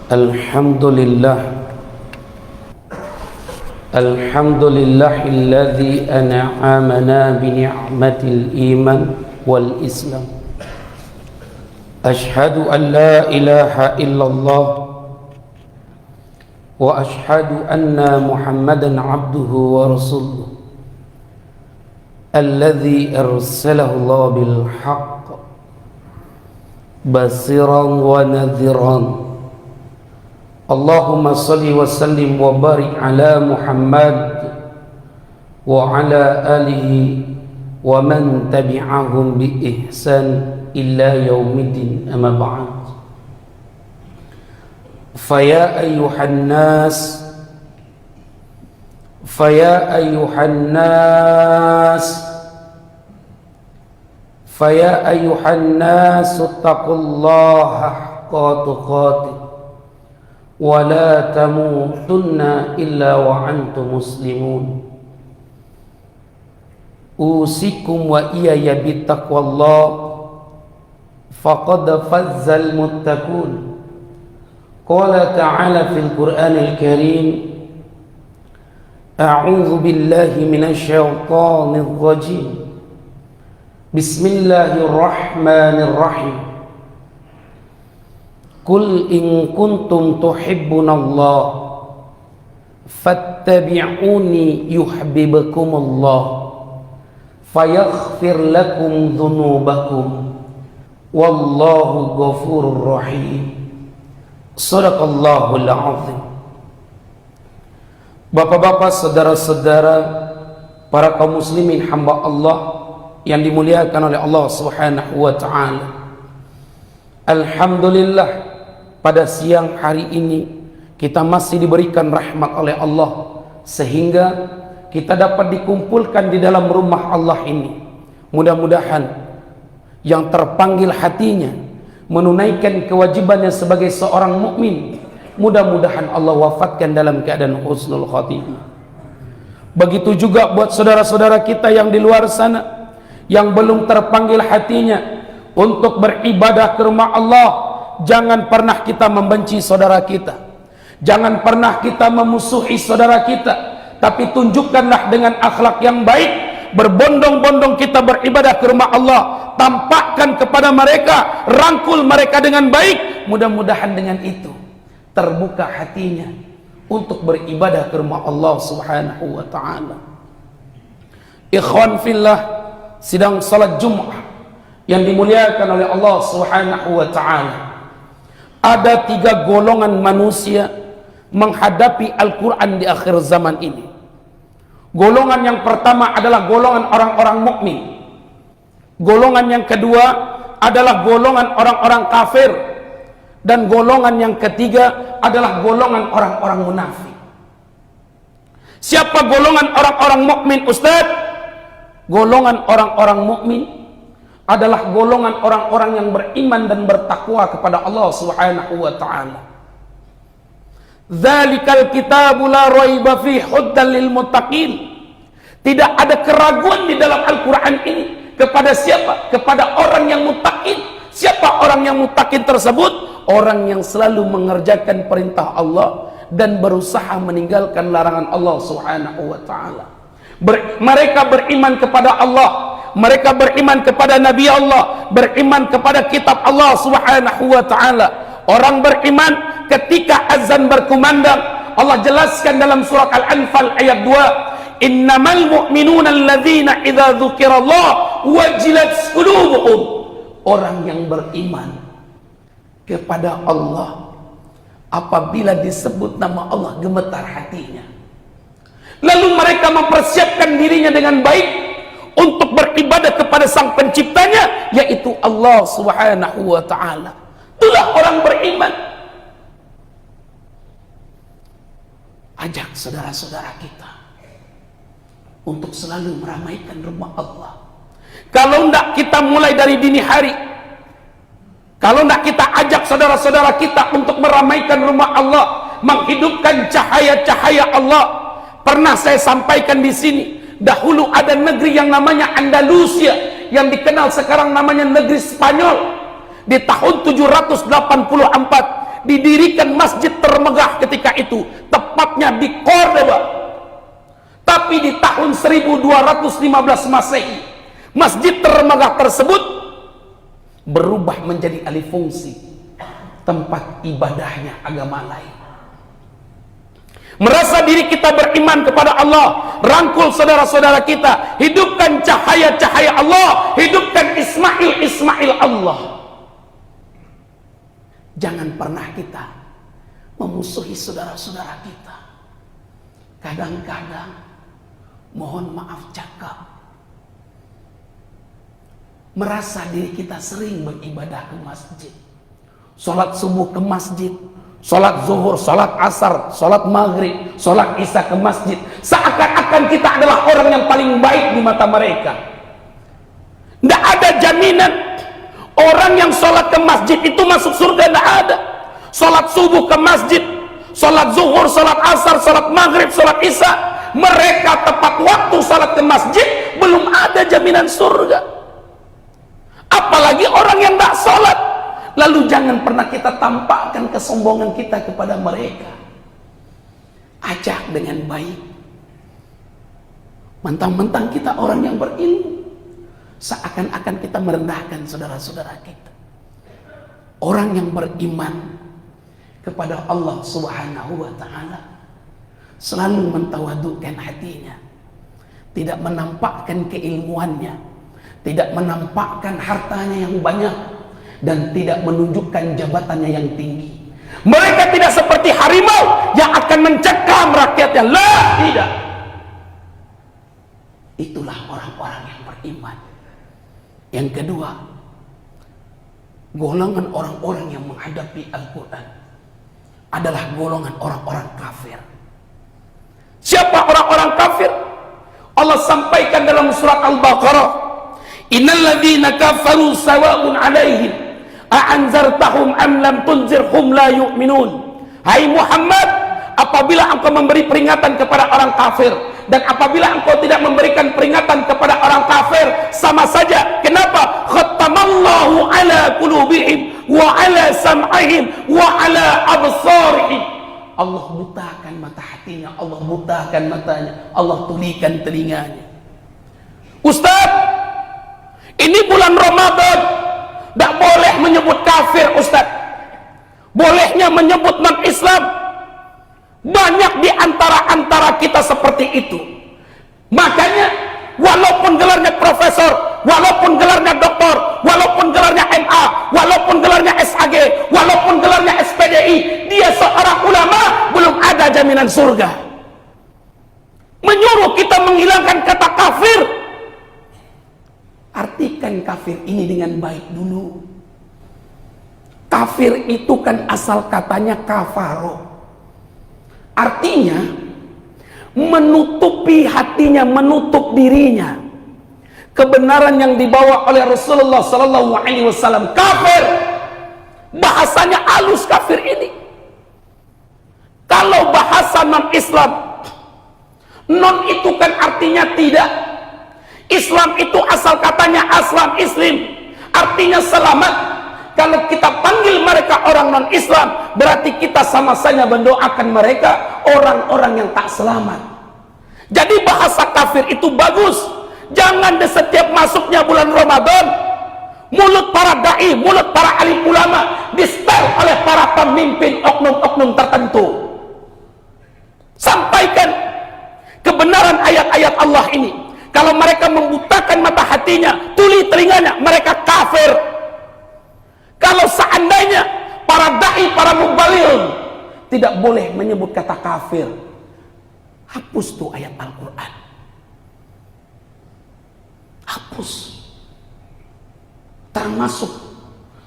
Alhamdulillah Alhamdulillahilladzi an'amana bi ni'matil iman wal islam. Ashhadu an la ilaha illallah wa ashhadu anna Muhammadan abduhu wa rasuluh alladzi arsalahu Allah bil haqq basiran wa nadhiran. Allahumma salli wa sallim wa barik ala Muhammad wa ala alihi wa man tabi'ahum bi ihsan illa yaumiddin, amma ba'd. Faya ayyuhan nas taqullaha haqqa tuqatih wa la tamutunna illa wa antum muslimun. Usikum wa iyaya bittaqwallah faqad fazzal muttaqun. Qala ta'ala fil Qur'anil Karim, a'udzu billahi minasy syaithanir rajim. Bismillahirrahmanirrahim. Qul in kuntum tuhibbunallah fattabi'uni yuhibbukumullah fayaghfir lakum dhunubakum wallahu ghafurur rahim. Shadaqallahul azim. Bapak-bapak, saudara-saudara, para kaum muslimin hamba Allah yang dimuliakan oleh Allah Subhanahu wa taala. Alhamdulillah, pada siang hari ini kita masih diberikan rahmat oleh Allah sehingga kita dapat dikumpulkan di dalam rumah Allah ini. Mudah-mudahan yang terpanggil hatinya menunaikan kewajibannya sebagai seorang mukmin, mudah-mudahan Allah wafatkan dalam keadaan husnul khatimah. Begitu juga buat saudara-saudara kita yang di luar sana yang belum terpanggil hatinya untuk beribadah ke rumah Allah. Jangan pernah kita membenci saudara kita, jangan pernah kita memusuhi saudara kita, tapi tunjukkanlah dengan akhlak yang baik. Berbondong-bondong kita beribadah ke rumah Allah, tampakkan kepada mereka, rangkul mereka dengan baik. Mudah-mudahan dengan itu terbuka hatinya untuk beribadah ke rumah Allah Subhanahu wa ta'ala. Ikhwan fillah, sidang salat Jumat yang dimuliakan oleh Allah Subhanahu wa ta'ala, ada 3 golongan manusia menghadapi Al-Quran di akhir zaman ini. Golongan yang pertama adalah golongan orang-orang mukmin. Golongan yang kedua adalah golongan orang-orang kafir. Dan golongan yang ketiga adalah golongan orang-orang munafik. Siapa golongan orang-orang mukmin, Ustaz? Golongan orang-orang mukmin adalah golongan orang-orang yang beriman dan bertakwa kepada Allah Subhanahu wa ta'ala. Dzalikal kitabu la raiba fihi hudan lil muttaqin. Tidak ada keraguan di dalam Al-Quran ini. Kepada siapa? Kepada orang yang muttaqin. Siapa orang yang muttaqin tersebut? Orang yang selalu mengerjakan perintah Allah dan berusaha meninggalkan larangan Allah Subhanahu wa ta'ala. Mereka beriman kepada Allah, mereka beriman kepada Nabi Allah, beriman kepada kitab Allah Subhanahu wa ta'ala. Orang beriman ketika azan berkumandang, Allah jelaskan dalam surat Al-Anfal ayat 2, innamal mu'minuna alladzina idza dzukirallah wajilat qulubuhum. Orang yang beriman kepada Allah, apabila disebut nama Allah gemetar hatinya. Lalu mereka mempersiapkan dirinya dengan baik untuk beribadah kepada sang penciptanya, yaitu Allah Subhanahu wa ta'ala. Itulah orang beriman. Ajak saudara-saudara kita untuk selalu meramaikan rumah Allah. Kalau tidak kita mulai dari dini hari, kalau tidak kita ajak saudara-saudara kita untuk meramaikan rumah Allah, menghidupkan cahaya-cahaya Allah. Pernah saya sampaikan di sini, dahulu ada negeri yang namanya Andalusia, yang dikenal sekarang namanya negeri Spanyol. Di tahun 784 didirikan masjid termegah ketika itu, tepatnya di Cordoba. Tapi di tahun 1215 Masehi, masjid termegah tersebut berubah menjadi alih fungsi tempat ibadahnya agama lain. Merasa diri kita beriman kepada Allah, rangkul saudara-saudara kita, hidupkan cahaya-cahaya Allah, hidupkan Ismail Allah. Jangan pernah kita memusuhi saudara-saudara kita. Kadang-kadang, mohon maaf cakap, merasa diri kita sering beribadah ke masjid, sholat subuh ke masjid, sholat zuhur, sholat asar, sholat maghrib, sholat isya ke masjid, seakan-akan kita adalah orang yang paling baik di mata mereka. Tidak ada jaminan orang yang sholat ke masjid itu masuk surga, tidak ada. Sholat subuh ke masjid, sholat zuhur, sholat asar, sholat maghrib, sholat isya, mereka tepat waktu sholat ke masjid, belum ada jaminan surga. Apalagi orang yang tidak sholat. Lalu jangan pernah kita tampakkan kesombongan kita kepada mereka. Ajak dengan baik. Mentang-mentang kita orang yang berilmu, seakan-akan kita merendahkan saudara-saudara kita. Orang yang beriman kepada Allah Subhanahu wa ta'ala selalu mentawadukkan hatinya, tidak menampakkan keilmuannya, tidak menampakkan hartanya yang banyak, dan tidak menunjukkan jabatannya yang tinggi. Mereka tidak seperti harimau yang akan mencekam rakyatnya. Lah, tidak. Itulah orang-orang yang beriman. Yang kedua, golongan orang-orang yang menghadapi Al-Quran adalah golongan orang-orang kafir. Siapa orang-orang kafir? Allah sampaikan dalam surat Al-Baqarah, innal ladzina kafaru sawa'un 'alaihim a'anzartahum am lam tunzirhum la yu'minun. Hai Muhammad, apabila engkau memberi peringatan kepada orang kafir dan apabila engkau tidak memberikan peringatan kepada orang kafir, sama saja. Kenapa? Khatamallahu ala qulubihim wa ala sam'ihim wa ala absarihim. Allah butakan mata hatinya, Allah butakan matanya, Allah tulikan telinganya. Ustaz, ini bulan Ramadan, tidak boleh menyebut kafir Ustaz. Bolehnya menyebut non-Islam. Banyak di antara kita seperti itu. Makanya walaupun gelarnya profesor, walaupun gelarnya doktor, walaupun gelarnya MA, walaupun gelarnya SAG, walaupun gelarnya SPDI, dia seorang ulama, belum ada jaminan surga. Menyuruh kita menghilangkan kata kafir. Artikan kafir ini dengan baik dulu. Kafir itu kan asal katanya kafaro. Artinya menutupi hatinya, menutup dirinya. Kebenaran yang dibawa oleh Rasulullah sallallahu alaihi wasallam kafir. Bahasanya halus kafir ini. Kalau bahasa non-Islam, non itu kan artinya tidak. Islam itu asal katanya aslam islim, artinya selamat. Kalau kita panggil mereka orang non-Islam, berarti kita sama-sama mendoakan mereka orang-orang yang tak selamat. Jadi bahasa kafir itu bagus. Jangan di setiap masuknya bulan Ramadan, mulut para dai, mulut para alim ulama di-setel oleh para pemimpin oknum-oknum tertentu. Sampaikan kebenaran ayat-ayat Allah ini. Kalau mereka membutakan mata hatinya, tuli telinganya, mereka kafir. Kalau seandainya para dai, para mubaligh tidak boleh menyebut kata kafir, hapus tuh ayat Al-Quran. Hapus. Termasuk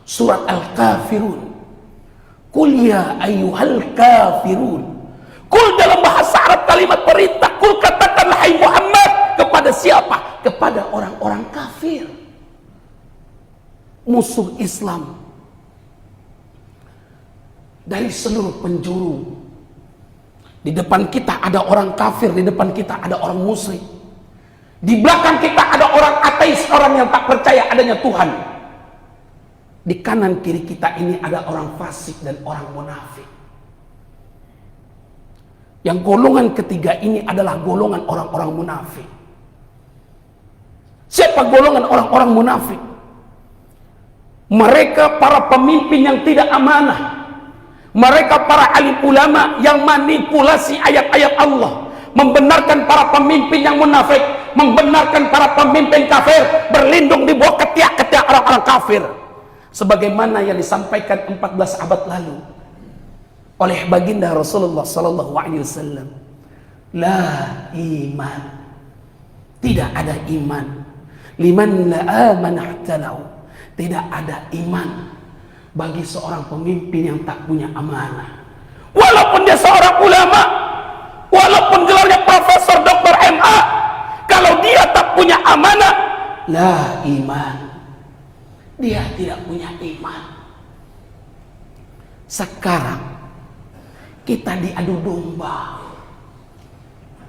surat Al-Kafirun. Qul ya ayyuhal kafirun. Qul dalam bahasa Arab kalimat perintah. Qul katakanlah hai Muhammad. Kepada siapa? Kepada orang-orang kafir, musuh Islam dari seluruh penjuru. Di depan kita ada orang kafir, di depan kita ada orang musyrik, di belakang kita ada orang ateis, orang yang tak percaya adanya Tuhan. Di kanan kiri kita ini ada orang fasik dan orang munafik. Yang golongan ketiga ini adalah golongan orang-orang munafik. Siapa golongan orang-orang munafik? Mereka para pemimpin yang tidak amanah. Mereka para alim ulama yang manipulasi ayat-ayat Allah, membenarkan para pemimpin yang munafik, membenarkan para pemimpin kafir, berlindung di bawah ketiak-ketiak orang-orang kafir. Sebagaimana yang disampaikan 14 abad lalu oleh baginda Rasulullah sallallahu alaihi wasallam, la iman, tidak ada iman liman la amanah talau, tidak ada iman bagi seorang pemimpin yang tak punya amanah. Walaupun dia seorang ulama, walaupun gelarnya profesor, doktor, MA, kalau dia tak punya amanah, la iman, dia tidak punya iman. Sekarang kita diadu domba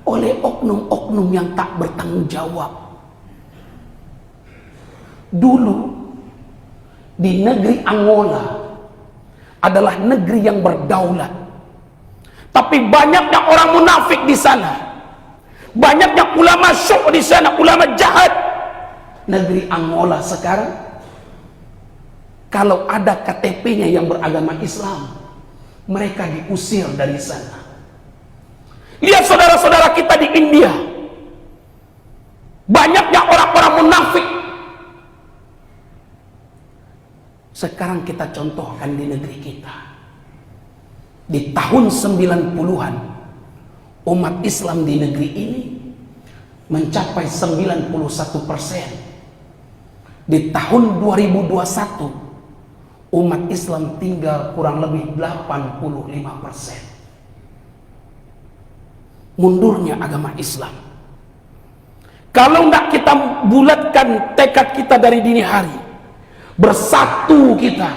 oleh oknum-oknum yang tak bertanggung jawab. Dulu di negeri Angola adalah negeri yang berdaulat, tapi banyaknya orang munafik di sana, banyaknya ulama syuk di sana, ulama jahat. Negeri Angola sekarang, kalau ada KTP-nya yang beragama Islam, mereka diusir dari sana. Lihat saudara-saudara kita di India, banyaknya orang-orang munafik. Sekarang kita contohkan di negeri kita. Di tahun 90-an, umat Islam di negeri ini mencapai 91%. Di tahun 2021, umat Islam tinggal kurang lebih 85%. Mundurnya agama Islam. Kalau tidak kita bulatkan tekad kita dari dini hari, bersatu kita,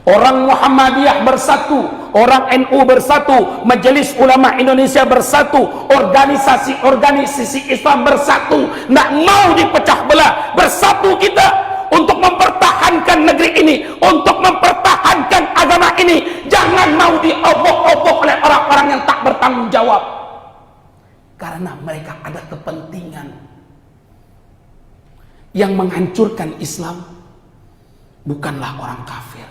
orang Muhammadiyah bersatu, orang NU bersatu, Majelis Ulama Indonesia bersatu, organisasi Islam bersatu, tidak mau dipecah belah. Bersatu kita untuk mempertahankan negeri ini, untuk mempertahankan agama ini. Jangan mau diobok-obok oleh orang-orang yang tak bertanggung jawab, karena mereka ada kepentingan yang menghancurkan Islam. Bukanlah orang kafir,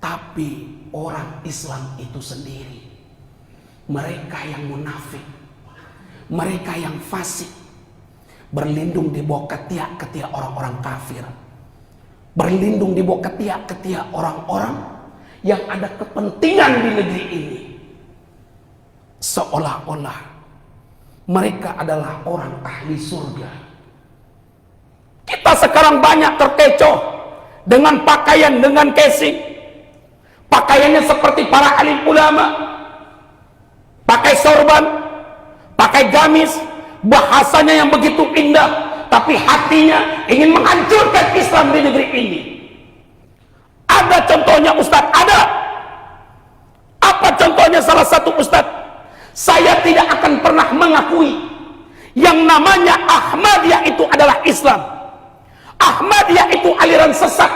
tapi orang Islam itu sendiri. Mereka yang munafik, mereka yang fasik, berlindung di bawah ketiak-ketiak orang-orang kafir, berlindung di bawah ketiak-ketiak orang-orang yang ada kepentingan di negeri ini, seolah-olah mereka adalah orang ahli surga. Kita sekarang banyak terkecoh dengan pakaian, dengan casing. Pakaiannya seperti para alim ulama, pakai sorban, pakai gamis, bahasanya yang begitu indah, tapi hatinya ingin menghancurkan Islam di negeri ini. Ada contohnya Ustadz? Ada. Apa contohnya salah satu Ustadz? Saya tidak akan pernah mengakui yang namanya Ahmadiyah itu adalah Islam. Ahmadiyah itu aliran sesat.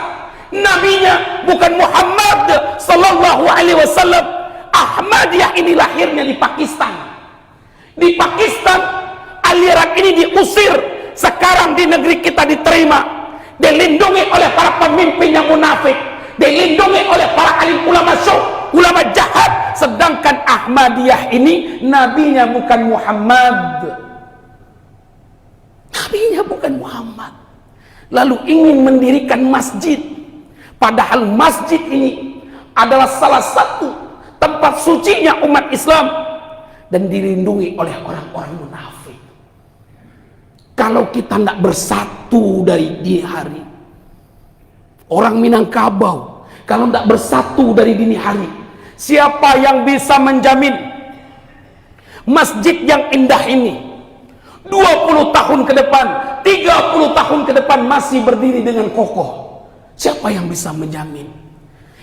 Nabinya bukan Muhammad sallallahu alaihi wasallam. Ahmadiyah ini lahirnya di Pakistan. Di Pakistan aliran ini diusir. Sekarang di negeri kita diterima, dilindungi oleh para pemimpin yang munafik, dilindungi oleh para alim ulama syuk, ulama jahat. Sedangkan Ahmadiyah ini nabinya bukan Muhammad. Nabinya bukan Muhammad. Lalu ingin mendirikan masjid, padahal masjid ini adalah salah satu tempat sucinya umat Islam dan dilindungi oleh orang-orang munafik. Kalau kita tidak bersatu dari dini hari, orang Minangkabau kalau tidak bersatu dari dini hari, siapa yang bisa menjamin masjid yang indah ini 20 tahun ke depan, 30 tahun ke depan masih berdiri dengan kokoh? Siapa yang bisa menjamin?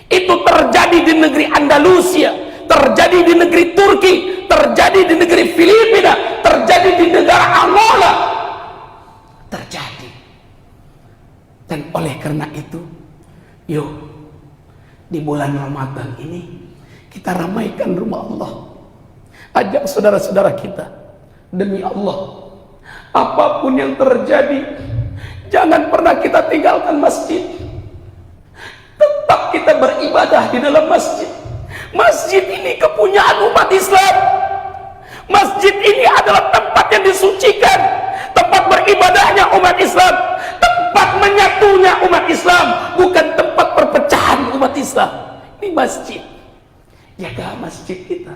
Itu terjadi di negeri Andalusia, terjadi di negeri Turki, terjadi di negeri Filipina, terjadi di negara Angola. Dan oleh karena itu, yuk di bulan Ramadan ini kita ramaikan rumah Allah. Ajak saudara-saudara kita, demi Allah, apapun yang terjadi, jangan pernah kita tinggalkan masjid. Tetap kita beribadah di dalam masjid. Masjid ini kepunyaan umat Islam. Masjid ini adalah tempat yang disucikan, tempat beribadahnya umat Islam, tempat menyatunya umat Islam, bukan tempat perpecahan umat Islam. Ini masjid. Jaga masjid kita,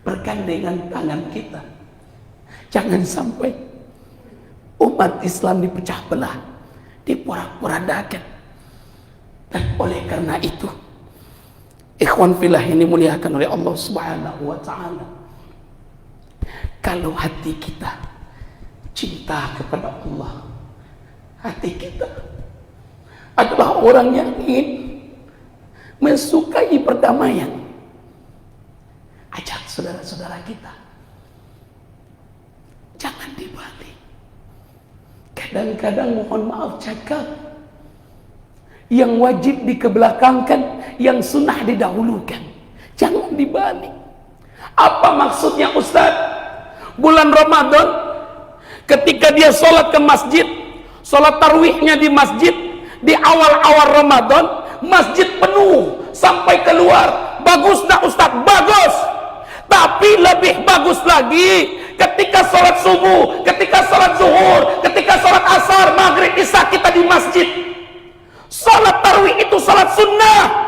bergandengan tangan kita. Jangan sampai umat Islam dipecah belah, diporak-porandakan. Dan oleh karena itu, ikhwan fillah ini muliakan oleh Allah Subhanahu wa taala, kalau hati kita cinta kepada Allah, hati kita adalah orang yang ingin mensukai perdamaian, ajak saudara-saudara kita, jangan dibalik. Kadang-kadang mohon maaf cakap, yang wajib dikebelakangkan, yang sunnah didahulukan, jangan dibalik. Apa maksudnya Ustaz? Bulan Ramadan, ketika dia sholat ke masjid, sholat tarawihnya di masjid, di awal-awal Ramadan, masjid penuh sampai keluar. Bagus nak Ustaz? Bagus. Tapi lebih bagus lagi ketika sholat subuh, ketika sholat zuhur, ketika sholat asar, maghrib, isya kita di masjid. Sholat tarawih itu sholat sunnah.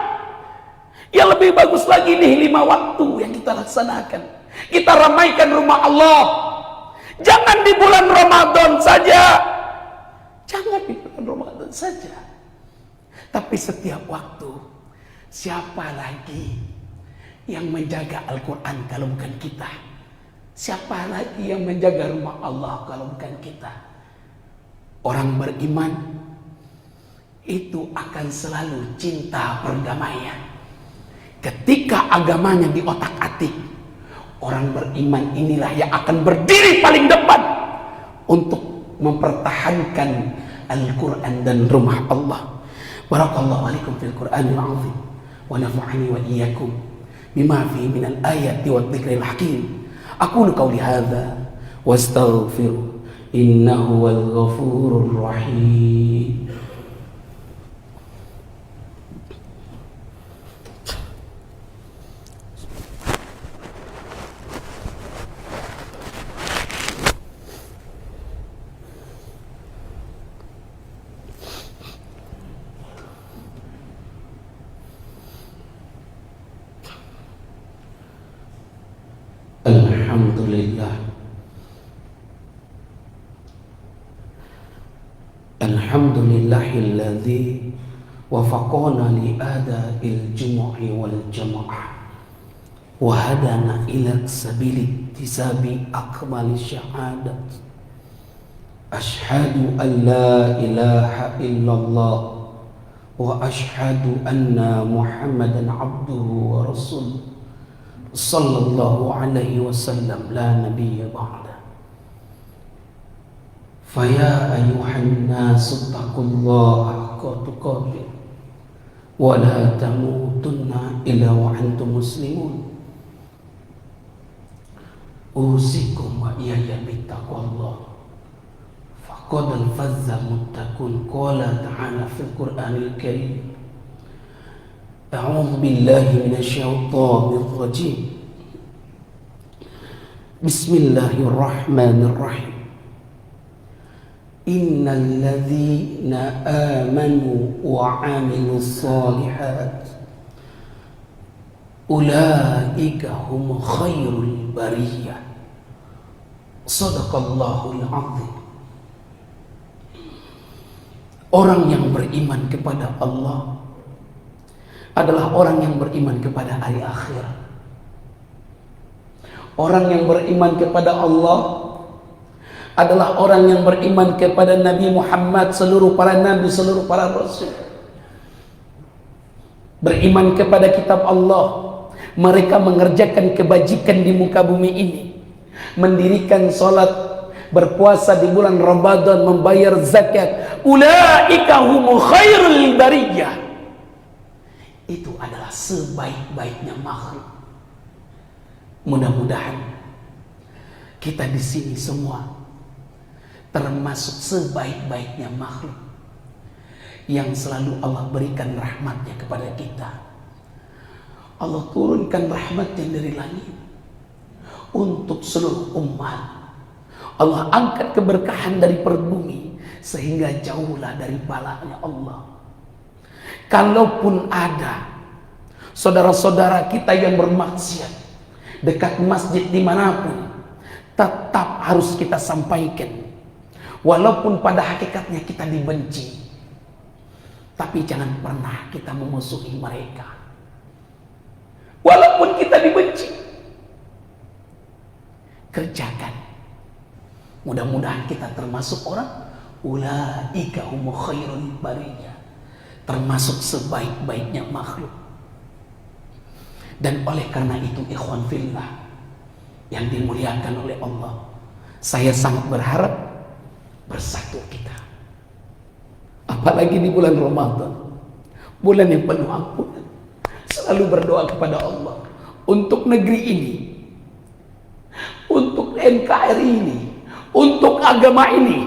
Yang lebih bagus lagi nih 5 waktu yang kita laksanakan. Kita ramaikan rumah Allah. Jangan di bulan Ramadan saja. Jangan di bulan Ramadan saja. Tapi setiap waktu. Siapa lagi yang menjaga Al-Quran kalau bukan kita? Siapa lagi yang menjaga rumah Allah kalau bukan kita? Orang beriman itu akan selalu cinta perdamaian. Ketika agamanya di otak-atik, orang beriman inilah yang akan berdiri paling depan untuk mempertahankan Al-Quran dan rumah Allah. Barakallahu alaikum fil Qur'anil azim wa nafa'ani wa iyyakum bima fihi minal ayati wad dzikril hakim. Aqulu qawli hadza wastaghfiru innahu wal ghafurur rahim. Alhamdulillah. Alhamdulillahilladzi wafaqana li ada'il jumu'i wal jama'ah wa hadana ila sabili tisabi akmali syahadat. Ashhadu an la ilaha illallah wa ashhadu anna Muhammadan abduhu wa rasuluh sallallahu alaihi wasallam la nabiyya ba'da. Faya ayuhan nasu taqullaha haqqa tuqatih wa la tamutunna illa wa antum muslimun. Usikum wa iyaya bittaqwallah faqad al-fazza muttaqun. Qala ta'ala fil Qur'anil Karim, A'udzu billahi minasyaitonir rajim. Bismillahirrahmanirrahim. Innal ladzina amanu wa 'amilus shalihat ulaika hum khairul bariyah. Shadaqallahul 'azim. Orang yang beriman kepada Allah adalah orang yang beriman kepada hari akhir. Orang yang beriman kepada Allah adalah orang yang beriman kepada Nabi Muhammad, seluruh para nabi, seluruh para rasul. Beriman kepada kitab Allah. Mereka mengerjakan kebajikan di muka bumi ini. Mendirikan sholat, berpuasa di bulan Ramadan, membayar zakat. ulaika humul khairul bariyah. Itu adalah sebaik-baiknya makhluk. Mudah-mudahan kita di sini semua termasuk sebaik-baiknya makhluk yang selalu Allah berikan rahmatnya kepada kita. Allah turunkan rahmatnya dari langit untuk seluruh umat. Allah angkat keberkahan dari perut bumi sehingga jauhlah dari balanya Allah. Kalaupun ada saudara-saudara kita yang bermaksiat dekat masjid dimanapun, tetap harus kita sampaikan. Walaupun pada hakikatnya kita dibenci, tapi jangan pernah kita memusuhi mereka. Walaupun kita dibenci, kerjakan. Mudah-mudahan kita termasuk orang ulaika humul khairul bariyah, termasuk sebaik-baiknya makhluk. Dan oleh karena itu ikhwan fillah yang dimuliakan oleh Allah, saya sangat berharap bersatu kita. Apalagi di bulan Ramadan, bulan yang penuh ampunan. Selalu berdoa kepada Allah untuk negeri ini, untuk NKRI ini, untuk agama ini.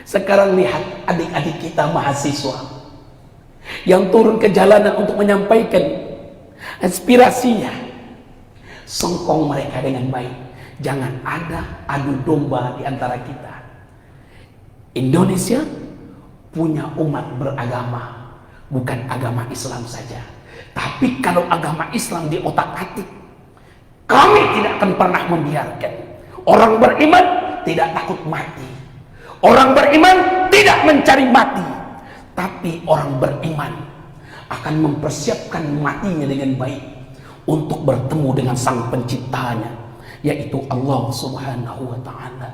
Sekarang lihat adik-adik kita mahasiswa yang turun ke jalanan untuk menyampaikan aspirasinya. Songkong mereka dengan baik. Jangan ada adu domba di antara kita. Indonesia punya umat beragama, bukan agama Islam saja. Tapi kalau agama Islam di otak-atik, kami tidak akan pernah membiarkan. Orang beriman tidak takut mati. Orang beriman tidak mencari mati. Tapi orang beriman akan mempersiapkan matinya dengan baik untuk bertemu dengan sang penciptanya, yaitu Allah Subhanahu wa ta'ala.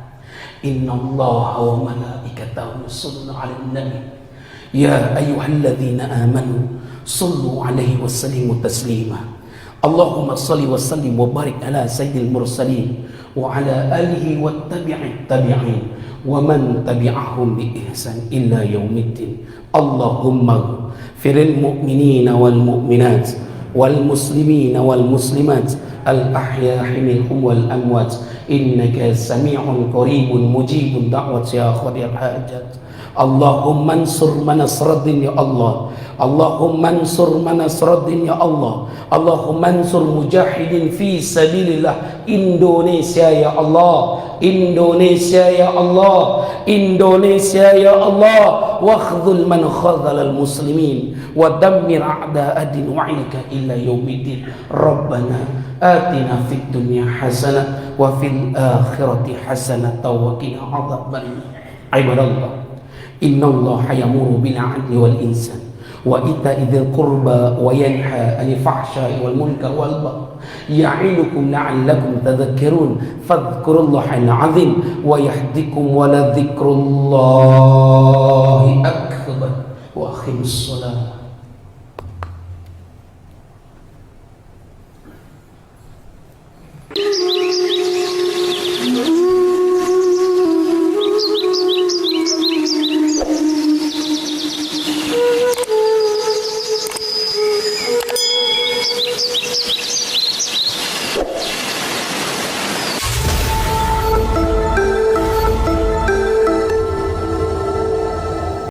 Innallaha wa malaikatahu yusholluna 'alan nabi ya ayyuhalladzina amanu shallu 'alaihi wa sallimu taslima. Allahumma shalli wa sallim wa barik ala sayyidil mursalin wa ala alihi wa tabi'in wa man tabi'ahum bi ihsan illa yaumiddin. Allahumma firil mu'minina wal mu'minat wal muslimina wal muslimat al ahya'i minhum wal amwat innaka sami'un qaribun mujibun da'wat ya khadir hajat. Allahumma ansur manasraddin ya Allah. Allahumma ansur manasraddin ya Allah. Allahumma ansur mujahidin fi sabilillah Indonesia ya Allah. Indonesia ya Allah. Indonesia ya Allah. Wakhdhul man khadhalal muslimin wa dammir a'da'a din wa'ilka illa yaumiddin. Rabbana atina fid dunya hasanah wa fil akhirati hasanah wa qina adzabannar. Ibadallah, innallaha ya'muru bil 'adli wal ihsan wa ita'i dzil qurba wa yanha 'anil fahsya'i wal munkar wal baghi ya'idukum la'allakum tadhakkarun fadhkurullahal 'azim wa yahdikum wa la dzikrullahi akbar wa aqimus shalah.